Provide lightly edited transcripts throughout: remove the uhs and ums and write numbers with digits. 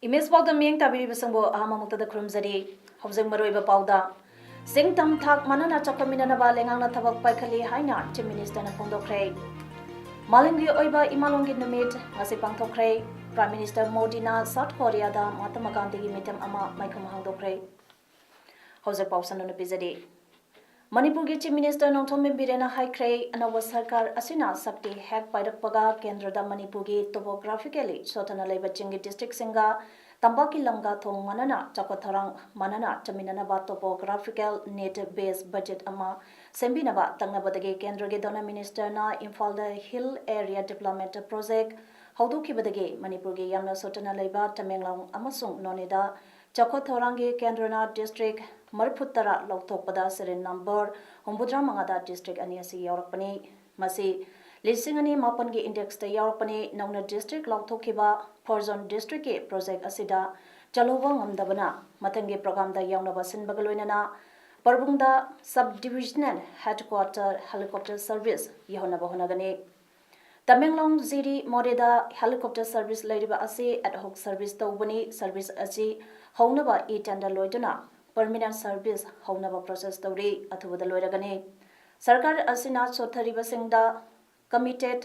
Image पाउदा मियंग ताबिरिब संगो अहममुक्तदा खुरुमजरी हौजंग मरोइबा पाउदा सिंगतम थाक मनना चकमिननबा लेंगांगना थबक पाइखली हाइना चीफ मिनिस्टरना फोंदोखरे मालिंगी ओइबा इमालोंगी नुमित ngasi पांगथोखरे प्राइम मिनिस्टर मोदीना साउथ कोरियादा महात्मा गांधीगी मिटम अमा माइखम हांगदोखरे हौजंग पाउसननु पिजरी मणिपुर की चीफ मिनिस्टर नोंथोम बिरेना हाइख्रे अनव सरकार असिना शक्ति हैक पाइरकपगा केंद्रदा मणिपुर की टोपोग्राफिकली सोथना लेबा चिंगी डिस्ट्रिक्ट सिंगा तंबाकी लंगा थोंग मनना चकोथरंग मनना चमिननबा टोपोग्राफिकल नेट बेस बजट अमा सेंबिनबा तंगनबदगी केंद्र के डोना मिनिस्टर ना Imphal the hill area development project हौदोखिबदगी मणिपुर की यामना सोथना लेबा तमेंगलोंग अमसुंग नोनेदा चकोथरंग केंद्रना डिस्ट्रिक्ट मरफुतरा लौथोपदा सेरेन नंबर 93 डिस्ट्रिक्ट अनियासी यावरपनी मसी लिसिंगनी मापन के इंडेक्स ता यावरपनी नौना डिस्ट्रिक्ट लौथोखिबा फॉरजोन डिस्ट्रिक्ट के प्रोजेक्ट असिदा चलोबा ngамदबना मथंगे प्रोग्राम दा यावनबा सिनबगा लोइनना परबुंगदा sub divisional headquarter helicopter service यहोनबा होनगनी तमेंगलोंग जिरी मोरेदा हेलीकॉप्टर सर्विस लेरिबा असे एडहॉक सर्विस तौबनी सर्विस असी हौनबा ई टेंडर लोइदना परमिनेंट सर्विस हौनबा प्रोसेस तौरी अथुबदा लोइरगनी सरकार असिना सोथरिबसिंगदा कमिटेड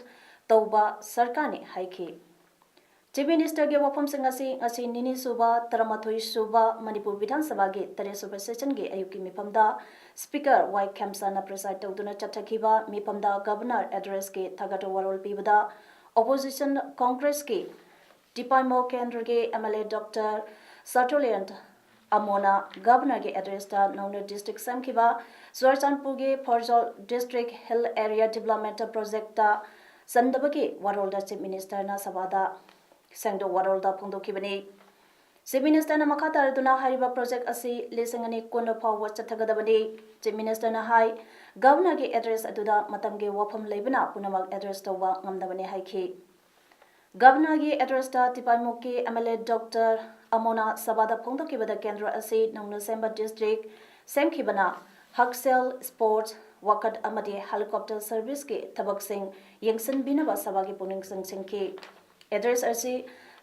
तौबा सरकारने हाइखी चीफ मिनिस्टर के वफम सिंह निनी सुबा तरमाथोई सुबा मणिपुर विधानसभा के 3 सुबा सेशन के अयुकी मिफमदा स्पीकर वाई खेमसाना प्रेसाइड तौदुना चटखिबा मिफमदा गवर्नर एड्रेस के थगटो वरोल पीबदा ऑपोजिशन कांग्रेस के डिपाइमो केंद्र के एमएलए डॉक्टर सटोलियंट अमोना गवर्नर के एड्रेस ता नौना डिस्ट्रिक्ट सेमखिबा चुरचांदपुर के फॉरजोल district hill area development project ता संदबके वरोल चीफ मिनिस्टर ना सभादा सेंगदो वरोल दा फोंदोखिबनी चीफ मिनिस्टर ना मखा तारदुना हारिबा प्रोजेक्ट असी लिसिंगनी कोन फाव चथगदबनी चीफ मिनिस्टर ना हाई गवर्नर के एड्रेस अदुदा मतम के वफम लेबना पुनमक एड्रेस तौबा ngamdabani हाइखी गवर्नर के एड्रेस ता तिपाइमो के एमएलए डॉक्टर अमोना सभादा फोंदोखिबदा केंद्र असी नौना सेंबा डिस्ट्रिक्ट सेमखिबना हक्सेल स्पोर्ट्स वकट अमदी हेलीकॉप्टर सर्विस के थबकसिंग यंगसनबिनबा सभा के पुनिंग संसिंखी एड्रेस असी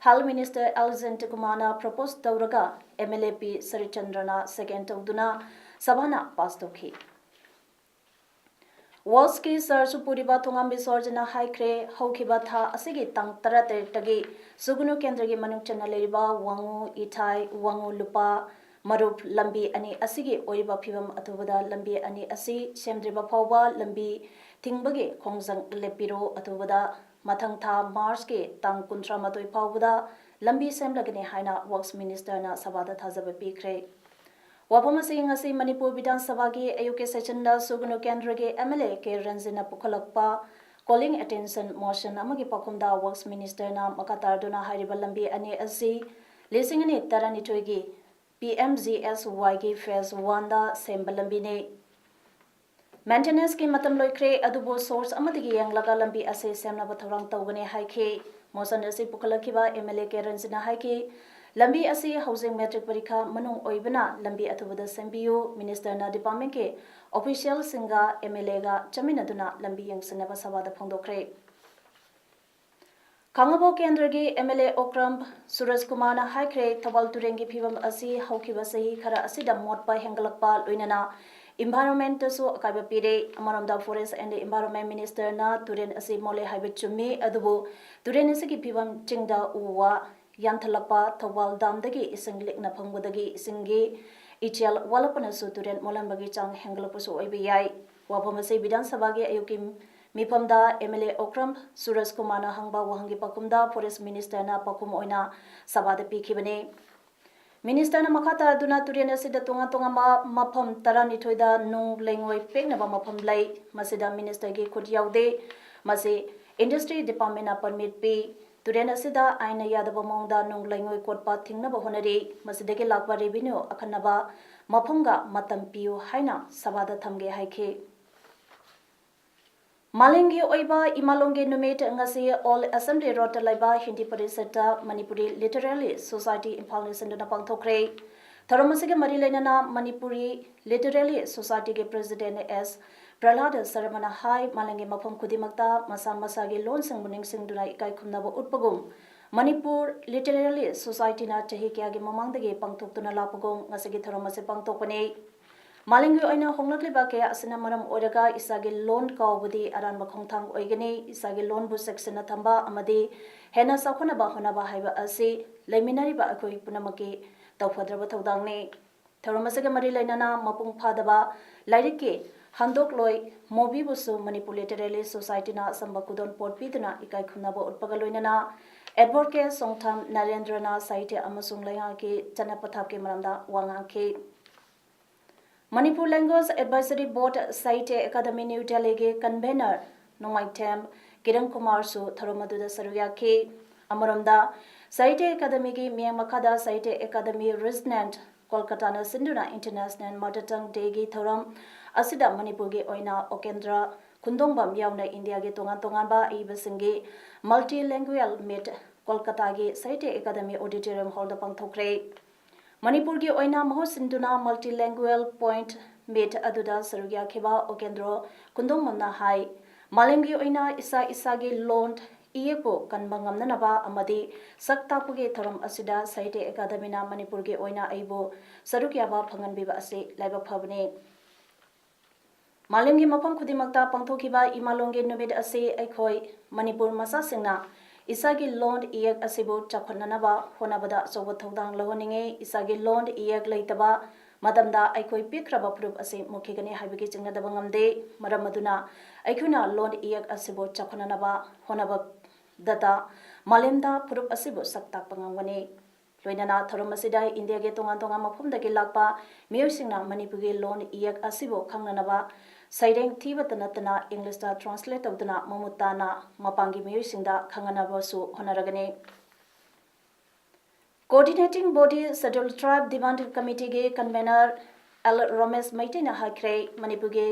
हेल्थ मिनिस्टर एलजेंट कुमाना प्रपोज तौरगा एमएलए पी सरिचंद्रना सेकेंड तौदुना सभाना पास तौखी वर्ल्ड की सर्च पुरीबा थोंगाम बिसोरजना हाइख्रे हौखिबा था असिगी तंग 13 तगी सुगुनु केंद्र के मनुंग चना लेरिबा वांगु इथाई वांगु लुपा मरुप लंबी अनि असिगी ओइबा फिबम अथुबदा लंबी अनि असि सेमद्रिबा फावबा लंबी थिंगबगे खोंजंग लेपिरो अथुबदा मथंग था मार्च के तंग 13 फावबदा लंबी सेमलगने हाइना वर्क्स मिनिस्टर ना सभादा थाजब पीख्रे वफम सिंह असी मणिपुर विधानसभा की अयुके सेशन दा सुगुनु केंद्र के एमएलए के रंजना पुखलकपा कॉलिंग अटेंशन मोशन अमगी पकुमदा वर्क्स मिनिस्टर ना मकातारदुना हारिबा लंबी अनि असी लिसिंगनी तरनिथोई की PMGSY की फेज 1 दा सेंबा लंबी ने मेंटेनेंस की मतम लोइख्रे अदुबो सोर्स अमदगी यांगलगा लंबी असे सेमनबा थौरांग तौगने हाइखे मोशन असी पुखलखिबा एमएलए के रंजना हाइखे लंबी असी हाउसिंग मैट्रिक परीक्षा मनुंग ओइबना लंबी अथुबदा सेंबियो मिनिस्टर ना डिपार्टमेंट के ऑफिशियल सिंगा एमएलए गा चमिनदुना लंबी यंगसनबा सभादा फोंदोखरे खांगबो केंद्र के एमएलए ओक्रम सूरज कुमार ना हाइख्रे थबल तुरेंगी फिवम असी हौखिबा सही खरा असिदा मोटपा हेंगलकपा लोइनना इन्वायरमेंट सो अकाइबा पीरे अमरमदा फॉरेस्ट एंड इन्वायरमेंट मिनिस्टर ना तुरेन असी मोले हाइबे चुम्मी अदुबो तुरेन असी फिवम चिंगदा उवा यांथलपा थौबाल दामदगी इसिंग लिकना फंगबदगी इसिंगी इचल वालपनसु तुरेन मोलंबगी चांग हेंगलपसु ओइबे याई वाफमसे विधानसभा के अयुकी मिफमदा एमएलए ओक्रम सूरज कुमार ना हंगबा वहंगी पकुमदा फॉरेस्ट मिनिस्टर ना पकुम ओइना सभादा पीखिबने मिनिस्टर ना मखाता दुना तुरेन असिदा तोंगा तोंगा मफम 12 दा नुंग लेंगोय पेगनबा मफम लाई मसिदा मिनिस्टर के खुद याउदे मसे इंडस्ट्री डिपार्टमेंट ना परमिट पी तुरेन असिदा आइना यादब मौंदा नुंग लैंगोय कोटपा थिंगनब होनरी मसिदगे लाकबा रेवेन्यू अखनबा मफमगा मतम पियो हाइना सभादा थमगे हाइखे मालिंगी ओइबा इमालोंगे नुमेट ngasi all assembly road Laiba Hindi परिषद मणिपुरी लिटरेरी सोसाइटी इम्फाल निसंदना पांगथोखरे थरमसिगे मरी लेनना मणिपुरी लिटरेरी सोसाइटी के प्रेसिडेंट एस प्रहलाद शर्मना हाई मालिंगी मफम खुदिमक्ता मसा मसागे लोन संगमुनिंग सिंगदुना इकाई खुमनाबो उत्पगुम मणिपुर लिटरेरी सोसाइटी ना चही क्यागे ममांगदगे पांगथोक्तुना लापगुम ngasi थरमसे पांगथोकने मालिंगी ओइना होंगलक्लिबा के असना मरम ओरगा इसागे लोन कावबुदी अरानबा खोंथांग ओइगनी इसागे लोन बु सेक्शन थंबा अमदी हेना साखोनबा होनबा हाइबा असि लेमिनारिबा अखोइ पुनमके तौफद्रबा थौदांगने थरमसगे मरि लेनना मपुंग फादबा लाइरिके हंदोक लोय मोबीबुसु मणिपुर लिटरेरी सोसाइटी ना संबा कुदोन पोर्ट पीदना इकाई खुनबा उत्पगा लोइनना एडवोकेट सोंगथाम नरेंद्रना साहित्य अमसुंग लैंगा के चनपथाप के मरमदा वांगाखे मणिपुर लैंग्वेज एडवाइजरी बोर्ड साहित्य अकादमी न्यू दिल्ली के कन्वेनर नोमाइथेम किरण कुमार सु थरोमदुदा सरुयाखे अमरमदा साहित्य अकादमी की मियांग मखादा साहित्य अकादमी रेजिडेंट कोलकाता ना सिंधुना इंटरनेशनल मदर टंग डे की थोरम असिदा मणिपुर के ओइना ओकेंद्रा खुंदोंबम यावना इंडिया के तोंगान तोंगानबा इबसिंगे मल्टी लैंग्वेज मीट कोलकाता के साहित्य अकादमी ऑडिटोरियम हॉल दा पांगथोखरे मणिपुर की ओइना महो सिंधुना मल्टी लैंग्वेज पॉइंट मीट अदुदा सरुया खेबा ओकेंद्रो कुंदोंमना हाई मालिंगी ओइना इसा इसागे लोन इएको कनबंगमननबा अमदी सक्तापुगे थरम असिदा साहित्य अकादमी ना मणिपुर के ओइना आइबो सरुक्याबा फंगनबिबा असे लाइबक फबने मालिंगी मफम खुदिमक्ता पांथोखिबा इमालोंगे नुमित असे अखोय मणिपुर मसा सिंगना इसागी लोन इयक असिबो चखननबा होनबदा अचौब थौदांग लहोनिंगे इसागी लोन इयक लेतबा मदमदा अखोय पिख्रबा प्रूफ असे मुखिगने हाइबगे चिंगदबा ngamde मरम मदुना अखुना लोन इयक असिबो चखननबा होनबा दता मालेमदा प्रूफ असिबो सक्ताक पंगमगने लोइनना थरम असिदा इंडिया के तोंगान तोंगा मफमदगे लाकपा मियोसिंगना मणिपुरी लोन इयक असिबो खंगननबा साइरेंग थीबत नतना इंग्लिश दा ट्रांसलेट तौदना ममुताना मपांगी मियोसिंगदा खंगनबसु होनरगने coordinating body scheduled tribe demand committee के कन्वेनर एल रमेश मैतेना हाख्रे मणिपुर के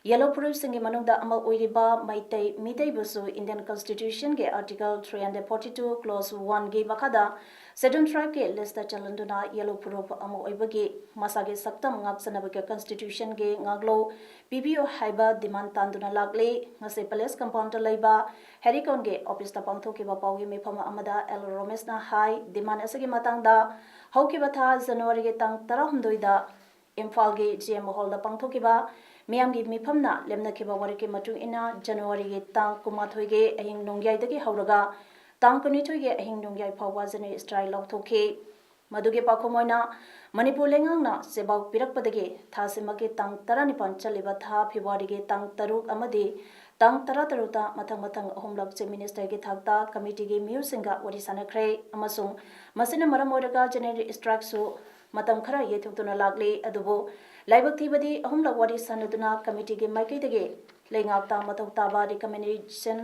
येलो प्रूफ सिंगी मनुंगदा अमा ओइरिबा मैतै मिदैबुसु इंडियन कॉन्स्टिट्यूशन के आर्टिकल 342 क्लॉज 1 के मखादा शेड्यूल्ड ट्राइब के लिस्ट चलंदुना येलो प्रूफ अमा ओइबगे मसागे सक्तम ngaksanabage कॉन्स्टिट्यूशन के ngaglo पीबीओ हाइबा डिमांड तांदुना लागले ngase पैलेस कंपाउंड लाइबा हेरिकॉन के ऑफिस ता पांगथोकिबा पाउगी मेफम अमदा एल रमेश ना हाई डिमांड असगे मतंगदा हौकिबा था जनवरी के तंग 13 दा इम्फाल के जीएम हॉल दा पांगथोकिबा मियाम की मिफमना लेमनखिबा वारी के मतुंग इना जनवरी के तांग कुमाथोय के अहिंग नोंग्याय दगे हौरगा तांग कुनिथोय के अहिंग नोंग्याय फावा जने स्ट्राइक लौथोखे मदुगे पाखोमोयना मणिपुर लेंगांगना सेबाव पिरकपदगे थासिमगे तांग 19 चलिबा था फेब्रुआरी के तांग 3 अमदि तांग 13 ता मथंग मथंग अहुमलक चीफ मिनिस्टर के थाकता कमिटी के मियुसिंगा वरी सानख्रे अमसुंग मसिना मरम ओरगा जनरल स्ट्राइक सु मतम खरा येथुक्तुना लागले अदुबो लाइबक थीबदी अहुमलक वरी सानदुना कमिटी के माइकैदगे लेंगाक्ता मथौ ताबा रिकमेंडेशन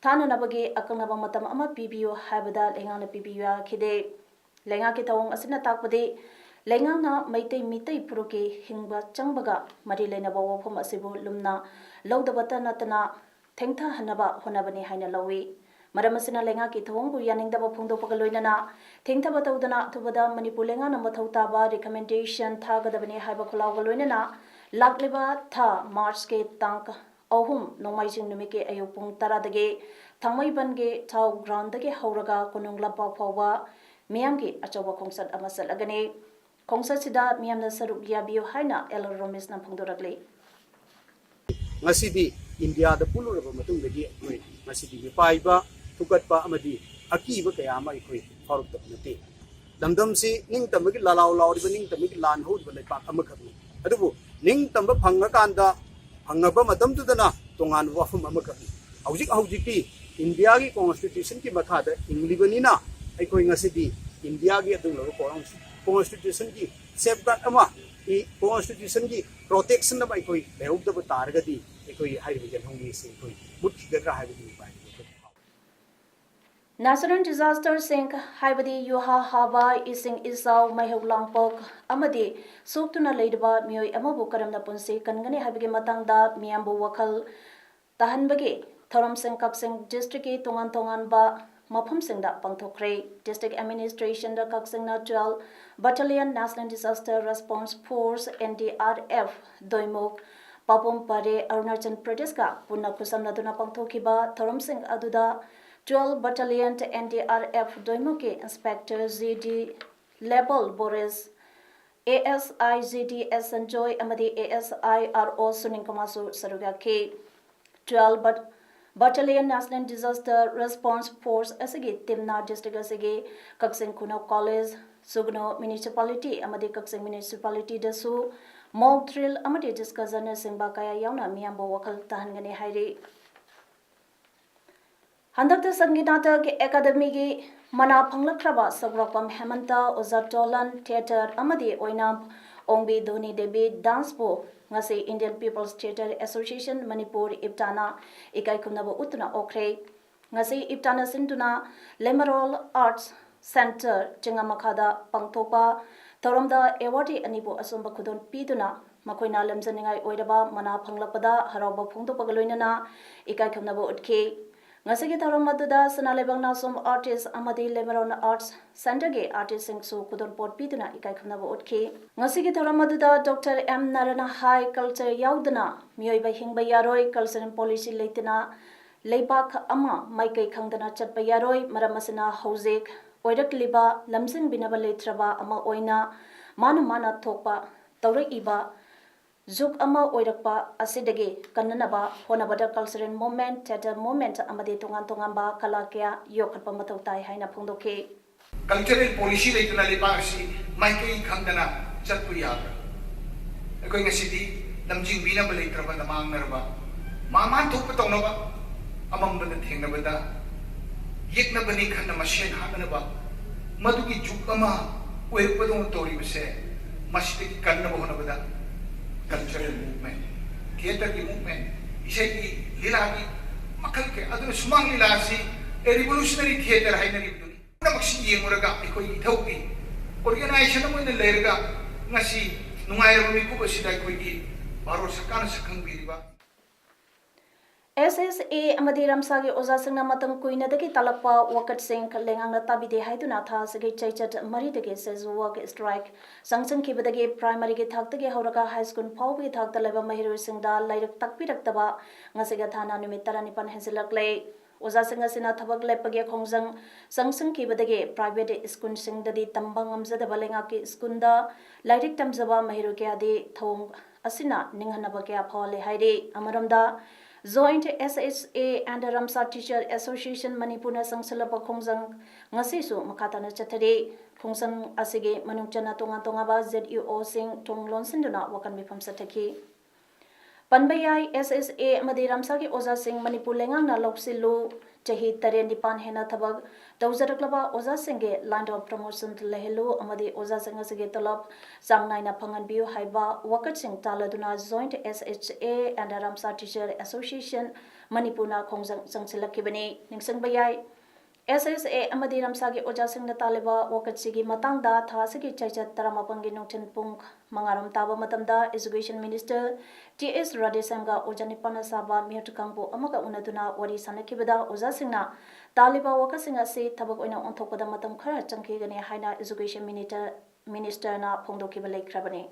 थाननबगे अकंगनबा मतम अमा पीबीओ हाइबदा लेंगाना पीबीओ खिदे लेंगा के तवंग असना ताकपदे लेंगाना मैतै मितै पुरुके हिंगबा चंगबगा मरि लेनबा वफम असिबो लुमना लौदबता नतना थेंथा हनबा होनबने हाइना लवी मरमसना लेंगा की थवंगबु यानिंगदबा फोंदोपगा लोइनना थेंथबा तौदना अथुबदा मणिपुर लेंगाना मथौ ताबा रिकमेंडेशन थागदबने हाइबा खुलावगा लोइनना लाक्लेबा था मार्च के तांक अहुम नोंमाइजिंग नुमि के अयुपुंग 10 दगे थांमैबनगे थाउ ग्राउंड दगे हौरगा कोनुंगलापा फावबा मियाम की अचौबा खोंसत अमा चलगने खोंसत सिदा मियामना सरुक याबियो हाइना एल रमेश ना फोंदोरगले ngasi इंडिया द पुलुरबा मतुंग दगी अखोय ngasi पाइबा थुगतपा अमदी अकीबा कया मा अखोय फारुक तबनते दमदम से निंग तमगी लालाव लावरिबा निंग तमगी लान होदबा लेपा अमखबनी अदुबु निंग तंब फंगकांदा फंगबा मतम तुदना तोंगान वाफम अमखबनी हौजिक हौजिकी इंडिया की कॉन्स्टिट्यूशन की मखादा इंग्लिबनीना अखोय ngasi इंडिया की अदुंग लो कॉन्स्टिट्यूशन की सेफगार्ड अमा ई कॉन्स्टिट्यूशन की प्रोटेक्शन अब अखोय लेहौदबा तारगदी अखोय हाइबे जनहोंगी से अखोय मुठिगद्रा highway pi National Disaster Sink Haibadi Yuha Haba Ising Isau Maihuk Langpok Amadi Suktuna Laidaba Mui Amabu Karamna Punsi Kangani Habigi Matangda Miambu Wakal Tahanbagi Thoram Sing Kaksing District Tongan Tongan Ba Mapam Singda Pangtokre District Administration da Kaksing Natural Battalion National Disaster Response Force NDRF Doimok Papum Pare Arunachal Pradesh ka Punna Kusam Naduna Pangtokiba Thoram Sing Aduda 12 Battalion NDRF Doimuki Inspector ZD Level Boris ASI ZD Sanjoy Amadi ASI RO Suning Kamasu Saruga K 12 Battalion National Disaster Response Force Asagi Timna District Asagi Kaksing Kuno College Sugno Municipality Amadi Kaksing Municipality Dasu Mock Drill Amadi Discussion Simbakaya Yauna Miambo Wakal Tahangani Hairi Handakta Sanginata Academy gi Mana Panglakraba Sagrakpam Hemanta Ozatolan Theatre Amadi Oinam Ongbi Doni Debi Dance Bo Ngasi Indian People's Theatre Association Manipur Iptana Ikai Kunaba Utuna Okre Ngasi Iptana Sintuna Lemerol Arts Center Chingamakada Pangtopa Toromda Ewati Anibo Asumba Kudon Piduna Makoina Lemzaningai Oidaba Mana Panglakpada Haraba Pungto Pagaloinana Ikai Kunaba Utke Ngasigi Taramadada Sanalebang Nasum Artist Amadi Lemeron Arts Center ge Artist Singsu Kudon Port Piduna Ikai Kunaba Utke Ngasigi Taramadada Dr. M. Narana High Culture Yaudana Mioiba Hingba Yaroi Culture and Policy Leitina Leibak Ama Maikai Kangdana Chatba Yaroi Maramasina Hosek Oirak Liba Lamsing Binaba Leitraba Ama Oina Mana Topa Taurek Iba Zuk Ama Oirakpa Asidagi Kananaba Honabada Cultural Moment Theatre Moment Amadi Tongan Tongamba Kalakia Yokapa Matautai Haina Pundoke Cultural policy Laituna Libasi Maikai Kangdana Chatpuya Going a city Namjing Bina Balatraba Namang Narba Mama Topatonova among the Tingnabada Yeknabani Kanamashin Hakanaba Maduki Jukama Wepadon Tori Base Mashtik Kanabonabada Cultural movement, theatre movement, isai lilagi, makal ke adu sumang lilasi, revolutionary theatre hai nari biduni. Na maksi yenguraga, ikoi ithauki, organization mo ina lerga, ngasi nungay rumi ko basida ikoi ki, baro sakana sakang biriba. SSA Amadi Ramsagi Ozasanga Matam Kuinadaki Talapa Wakat Sink Lengang Tabide Haiduna Tasagi Chachat Maridagi says work strike Sangsang Kibadagi Primary Gitakagi Horaka High School Paubi Tak the Leva Mahiru Singda Lirak Takpirak Taba Nasigatana Numitaranipan Hensilak Lay Ozasanga Sina Tabak Lepagi Kongzang Sangsang Kibadagi Private School Singdadi Tambangam Zada Balengaki Skunda Lirik Tamzaba Mahiru Kiadi Thong Asina Ninghanabakia Pole Haidi Amaramda Joint SSA and Ramsa Teacher Association Manipuna Sangsalapa Kongzang Ngasisu Makatana Chatari Kongsang Asige Manukchana Tonga Tongaba ZUO Sing Tong Lonsinduna Wakan Bipam Sataki Panbayai SSA Madi Ramsaki Oza Sing Manipulengang na Loksilu Jahi Taren Dipan Hena Tabag Dawzaraklaba Oza Singe Land of Promotion to Lehelu Amadi Oza Singasige Talab Sangnaina Pangan Biu Haiba Wakat Sing Taladuna Joint SHA and Ramsa Teacher Association Manipuna Kongzang Sangsilakibani Ningsang Bayai SSA Amadi Ramsagi Oja Sing Nataliba Wakat Sigi Matangda Thasigi Chachat Taramapangi Nungtin Pung Mangaram Taba Matamda Education Minister T.S. Radesamga Ojanipana Saba Mirtukampu Amaka Unaduna Wari Sanakibada Oza Singna Taliba Wakasinga Se Tabak Oina Ontopada Matam Kara Chankigani Haina Education Minister Na Pongdokibale Krabani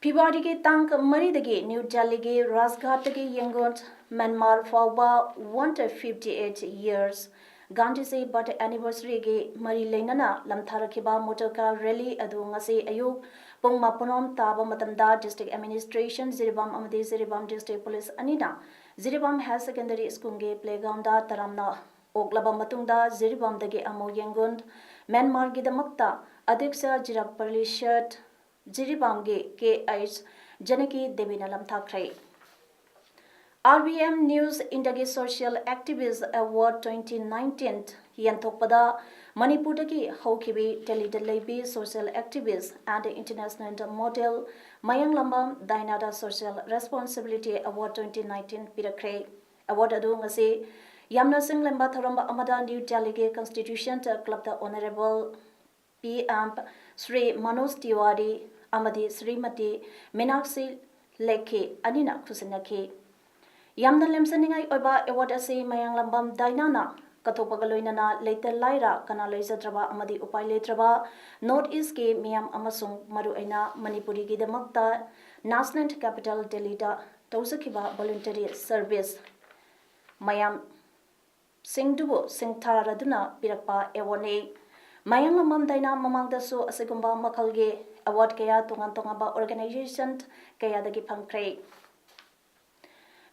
Pibadigi Tank Maridagi New Delhi Rasghatagi Yangon Myanmar Fauba 158 years Gandhi say but anniversary ge Mari Lenana Lamtharakiba Motorcar Rally Adu Ngasi Ayub Pong Mapunom Taba Matamda District Administration Ziribam Amadi Ziribam District Police Anina Ziribam High Secondary School ge Playground Taramna Oklaba Matunda Ziribam Dagi Amo Yangon Myanmar Gidamakta Adiksha Jirap Parlishat Ziribam ge KH Janaki Devina Lamthakrai RBM News Indagi Social Activist Award 2019 Yantokpada Manipuraki Haukibi Telidalabi Social Activist and International Model Mayang Lambam Dainada Social Responsibility Award 2019 Pirakre Award Adu Ngasi Yamna Singh Lemba Tharamba Amada New Delhi Constitution Club the Honorable PM Sri Manoj Tiwari Amadi Srimati Meenakshi Lekhe Anina Kusinaki. Yamna Lemsaningai Oba Award Asi Mayang Lambam Dainana Katopagaloinana Later Lyra Kana Leizatraba Amadi Upai Letraba North East Ke Miam Amasung Maruaina Manipuri Gidamakta National Capital Delhi da Tausakiba Voluntary Service Mayam Singdubu Singtaraduna Pirakpa Ewane Mayang Lamam Daina Mamangdasu Asegumba Makalge Award Kaya Tongaba Organization Kaya Dagi Pankre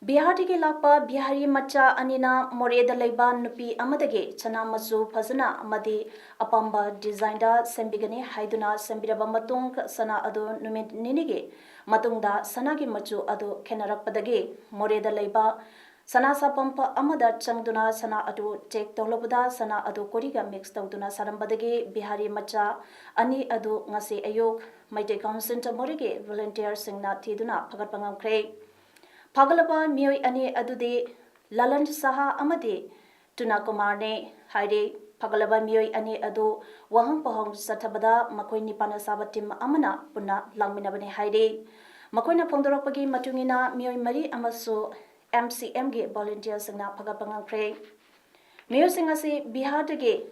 Bihari ke lakpa Bihari macha anina Moreda Laiba Nupi Amadage Chana Masu Fazana Amadi Apamba Designer Sembigane Haiduna Sembiraba Matung Sana Ado Numit Ninige Matungda Sanagi Machu Ado Kenarapadage Moreda Laiba Sana Sapampa Amada Changduna Sana Ado Take Tolobuda Sana Ado Koriga Mix Tauduna Sarambadage Bihari macha Ani Ado Ngase Ayok Maite Council Morige Volunteer Singna Tiduna Pagatpangam Craig Pagalaba Miyoi Ani Adude Lalan Saha Amade Tuna Kumarne Haide Pagalaba Miyoi Ani Adu Wahang Pahong Satabada Makoi Nipana Sabatim Amana Puna Langminabane Haide Makoina Pondoropagi Matungina Miyoi Mari Amasu MCMG Volunteers Singna Pagapangang Craig Miyoi Singasi Bihadage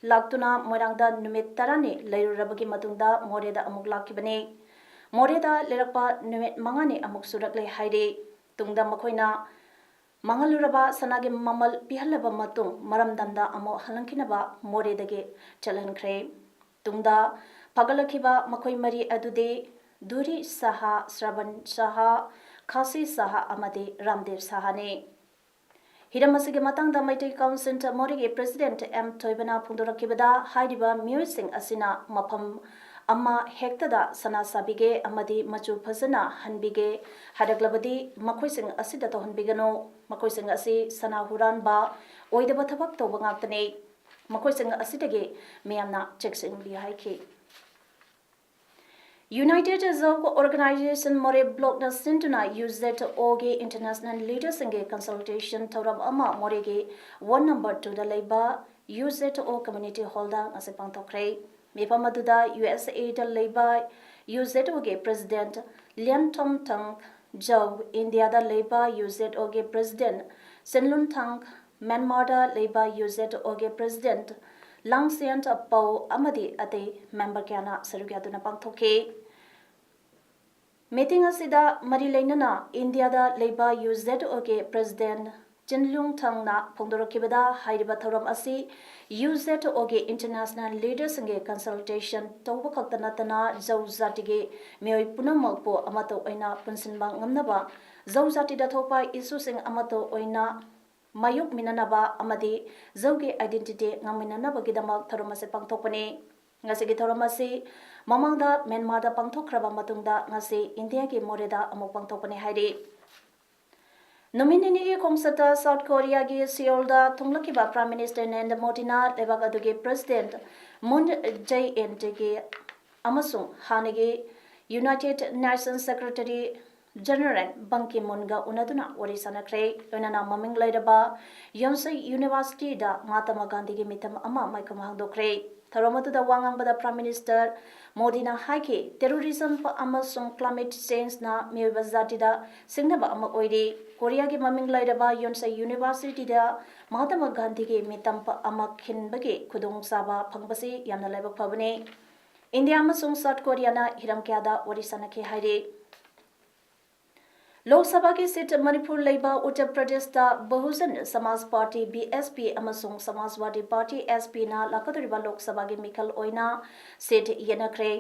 Laktuna Morangda Numit Tarani Leiru Rabagi Matunda Moreda Amuk Lakibane Moreda Lerapa Numit Mangani Amuk Surakle Haide Tungda Makoina Mangaluraba Sanagi Mamal Pihalaba Matung Maramdanda Amo Halankinaba Moredage Chalankre Tungda Pagalakiba Makoi Mari Adude Duri Saha Sraban Saha Kasi Saha Amade Ramdev Sahane Hiramasige Matangda Maite Council Morige President M. Toibana Pundurakibada Haidiba Musing Asina Mapam Amma Hektada Sana Sabige Amadi Machu Pasana Hanbige Hadaglabadi Makoising Asida to Hanbigano Makoising Asi Sana Huran Ba Oidabatabak to Bangatane Makoising Asidage Miana Jackson Bihaiki United Zog Organization More Block na Sintuna use that Oge International Leaders Inge Consultation Torab Ama Morege 1 number 2 the Labor use that O Community Holder as a Pantokre Mipamaduda USA the Labor use that Oge President Lian Tom Tang Joe India the Labor use that Oge President Senlun Tang Myanmar the Labor use that Oge President Langsiant Pau Amadi Ate member Kiana Sarugaduna Pantokre Meeting asida Marilainana India da Labor UZOG President Jinlung Tang na Pondorokibada Haidibataram Asi UZOG International Leaders Inge Consultation Tobakaktanatana Zauzatige Mioy Punamalpo Amato Oina Punsinbang Ngamnaba Zauzati Datopa Isusing Amato Oina Mayuk Minanaba Amadi Zoge Identity Ngaminanaba Gidamak Taromase Pangtopane Ngasigi Toramasi Mamangda Myanmar Pangtokraba Matungda Ngasi India ki Moreda Amok Pangtopane Haide Nominini Komsata South Korea gi Seoul da Tunglakiba Prime Minister Narendra Modi na Lebagadugi President Moon Jae-in gi Amasung Hanigi United Nations Secretary General Ban Ki-moon ga unaduna wari sanakre loinana maming laidaba Yonsei University da Mahatma Gandhi gi mitam ama maikum hangdokre Tharamatu da wangang bada Prime Minister Modi na haike terrorism pa amasung climate change na miyoba zati da singnaba ama oide Korea gi maming laidaba Yonsei University da Mahatma Gandhi gi mitam pa ama khinbage khudong saba phangbasi yamna laibak phabane India amasung South Korea na hiram kya da wari sanakhe haide Lok Sabha की seat Manipur लेबा उत्तर प्रदेश दा Bahujan Samaj party BSP अमसुंग Samajwadi party SP ना लाकदरिबा लोक सभा की मिखल ओइना seat येनखरे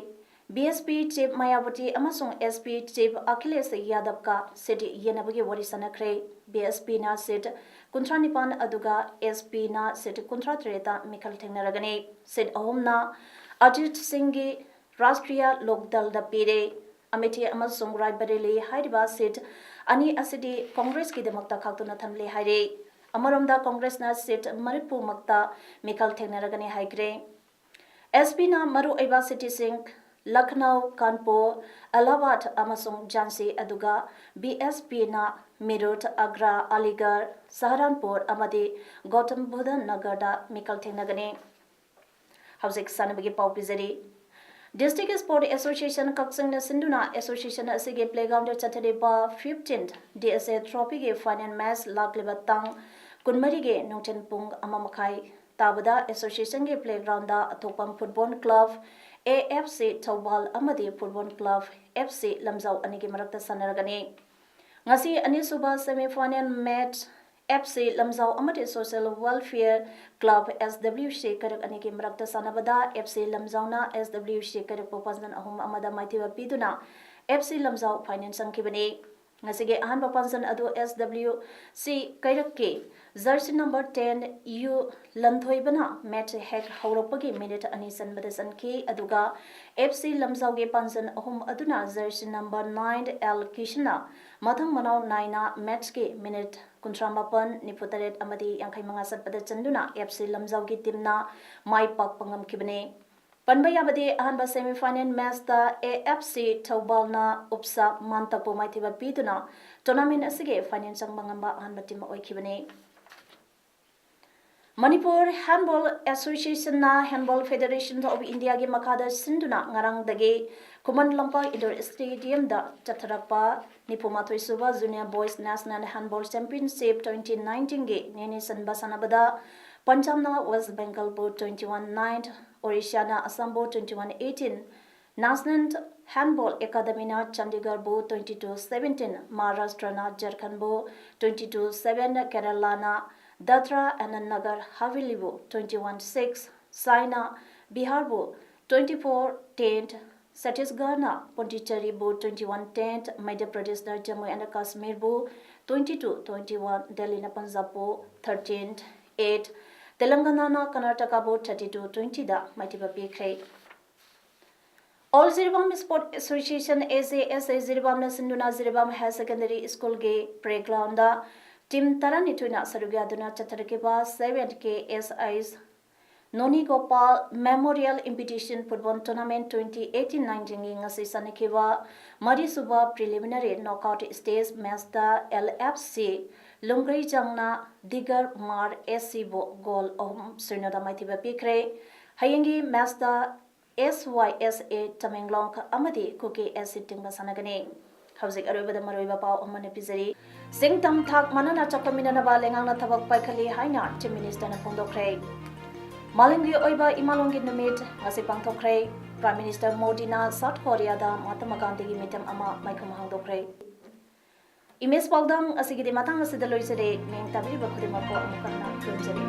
BSP चीफ मायावती अमसुंग SP चीफ अखिलेश यादव का सीट येनबगे वरी सनखरे BSP ना सीट कुंथ्रा निपान अदुगा SP ना सीट कुंथ्रा त्रेता मिखल थेंगनरगने सीट अहोमना अजित सिंह की राष्ट्रीय लोकदल दा पीरे Amethi amasung Raibadeli Haidaba seat Ani Asidi Congress ki demakta Khatuna Thamle Haire Amaromda Congress na seat Manipur Makta Mikal Tenaragani Haigre SP na Maru Eba City Singh Lucknow, Kanpur, Allahabad amasung Jhansi aduga BSP na Meerut, Agra, Aligarh, Saharanpur amadi Gautam Buddha Nagarda mikal thengnagani. Hauzik sanabagi pau pizari. District Sport Association Kaksang na Sinduna Association asige playground Saturday ba 15th DSA Trophy ge final match lakliba tang kunmari ge nongchen pung amamakai tabada association ge playground da atopam football club AFC Thawbal amadi football club FC Lamjau anigi marakta sanaragani ngasi anisuba semi final match FC Lamjau amadi Social Welfare Club SWC karak anigi marakta sanabada FC Lamjau na SWC karak popasnan ahum amada maitiwa piduna FC Lamjau finance angkibani ngasige ahan papansan adu SWC karak ke jersey number 10 U Lanthoibana match hack hauropagi minute anisan badasan ki aduga FC Lamjau ge pansan ahum aduna jersey number 9 L Kishna mathang manau 9 na match ke minute kuntramapan niputaret amadi yangkai mga satpada chanduna FC Lamjau gi timna mai pak pangam kibane panbaya bade ahanba semi final match da AFC Thawbal na upsa mantapo maithiba piduna tournament asige final sang mangamba ahanba team oikibane Manipur Handball Association na Handball Federation of India gi makada sinduna ngarang dage Kuman Lampak Indoor Stadium da chatharakpa Nipumathoi Suba Junior Boys National Handball Championship 2019 ge nene sanba sanabada Punjab na West Bengal Board 21-9 Odisha na Assam Board 21-18 National Handball Academy na Chandigarh Board 22-17 Maharashtra na Jharkhand Board 22-7 Kerala na Dadra and Nagar Haveli Board 21-6 Saina Bihar Board 24-10 Chhattisgarh na Pondicherry Board 21-10 Madhya Pradesh na Jammu and Kashmir Board 22-21 Delhi na Punjab Board 13-8 Telangana na Karnataka Board 32-20 da maitiba pikre All Ziribam Sport Association ASA Ziribam na Sinduna Ziribam High Secondary School ge playground da Team Taranituina Sarugyaduna Chatarakiba 7K SIs Noni Gopal Memorial Invitation Football Tournament 2018-19 ngasi sanakiwa Mari Suba Preliminary Knockout Stage match da LFC Lungrei Jangna Digar Mar SC goal Srinoda Maitiba Pikre Hayengi match da SYSA Tamenglong Amadi Kuki SC Timba Sanagani Hauzik Arubada Maruiba Pau Omane Pizari Singtam Thak Manana Chakamina Nabalengang na Tabak Paikali Haina Chief Minister na Pondokre Malingi Oiba Imalongi Numit ngasi pangtokre Prime Minister Modi na South Korea da Mahatma Gandhi gi mitam ama maikham hangdokre Imes Paldam asigidi matang asidaloisere meng tabiri bakhuri mapo amukana krumjari